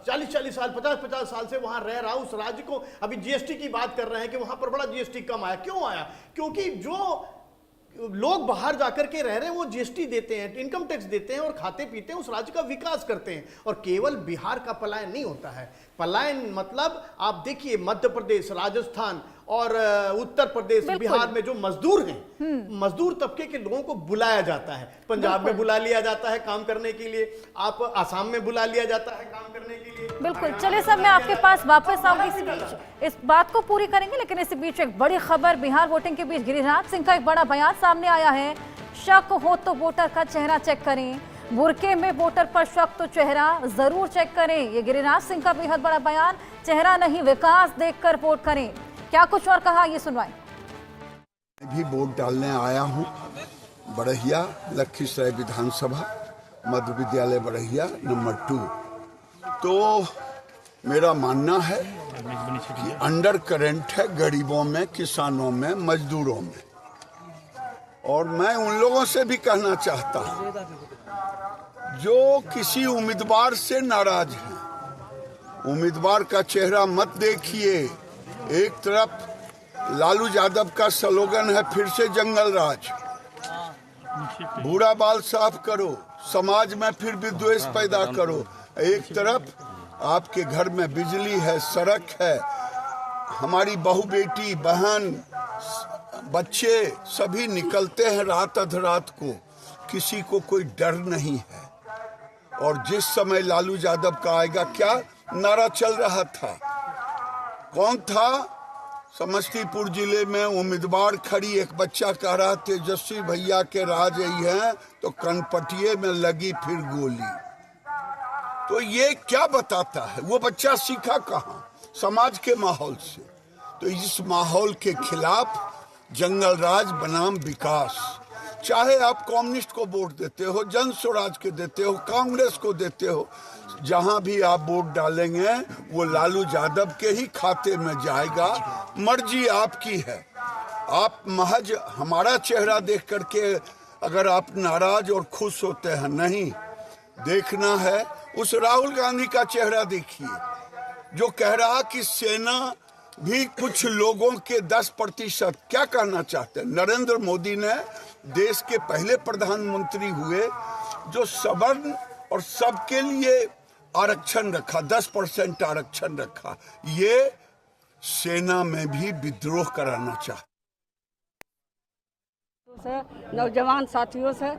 40-40 साल 50-50 साल से वहां रह रहा उस राज्य को अभी जीएसटी की बात कर रहे हैं कि वहां पर बड़ा जीएसटी कम आया। क्यों आया? क्योंकि जो लोग बाहर जाकर के रह रहे हैं वो जीएसटी देते हैं, इनकम टैक्स देते हैं और खाते पीते हैं, उस राज्य का विकास करते हैं। और केवल बिहार का पलायन नहीं होता है। पलायन मतलब आप देखिए मध्य प्रदेश, राजस्थान और उत्तर प्रदेश, बिहार में जो मजदूर हैं, मजदूर तबके के लोगों को बुलाया जाता है। पंजाब में बुला लिया जाता है काम करने के लिए, आप आसाम में बुला लिया जाता है काम करने के लिए। बिल्कुल, चलिए सर मैं आपके पास वापस आऊंगी, इस बीच इस बात को पूरी करेंगे, लेकिन इस बीच एक बड़ी खबर बिहार वोटिंग के बीच गिरिराज सिंह का एक बड़ा बयान सामने आया है। शक हो तो वोटर का चेहरा चेक करें, बुरके में वोटर पर शक तो चेहरा जरूर चेक करें। ये गिरिराज सिंह का बेहद बड़ा बयान, चेहरा नहीं विकास देखकर वोट करें। क्या कुछ और कहा, ये सुनवाएं। मैं भी वोट डालने आया हूं बड़हिया, लखीसराय विधानसभा, मध्य विद्यालय बड़हिया नंबर 2। तो मेरा मानना है कि अंडर करंट है गरीबों में, किसानों में, मजदूरों में। और मैं उन लोगों से भी कहना चाहता हूं जो किसी उम्मीदवार से नाराज हैं, उम्मीदवार का चेहरा मत देखिए। एक तरफ लालू यादव का स्लोगन है फिर से जंगल राज, बूढ़ा बाल साफ करो, समाज में फिर विद्वेष पैदा करो। एक तरफ आपके घर में बिजली है, सड़क है, हमारी बहू बेटी बहन बच्चे सभी निकलते हैं रात अधरात को, किसी को कोई डर नहीं है। और जिस समय लालू यादव का आएगा, क्या नारा चल रहा था, कौन था? समस्तीपुर जिले में उम्मीदवार खड़ी, एक बच्चा कह रहा तेजस्वी भैया के राज यही है, तो कनपटिए में लगी फिर गोली। तो ये क्या बताता है? वो बच्चा सीखा कहाँ? समाज के माहौल से। तो इस माहौल के खिलाफ जंगल राज बनाम विकास, चाहे आप कम्युनिस्ट को वोट देते हो, जन स्वराज के देते हो, कांग्रेस को देते हो, जहां भी आप वोट डालेंगे वो लालू यादव के ही खाते में जाएगा। मर्जी आपकी है। आप महज हमारा चेहरा देख करके अगर आप नाराज और खुश होते हैं, नहीं, देखना है उस राहुल गांधी का चेहरा देखिए, जो कह रहा कि सेना भी कुछ लोगों के 10%। क्या कहना चाहते हैं? नरेंद्र मोदी ने देश के पहले प्रधानमंत्री हुए जो सवर्ण और सबके लिए आरक्षण रखा, 10% आरक्षण रखा। ये सेना में भी विद्रोह कराना चाहते नौजवान साथियों से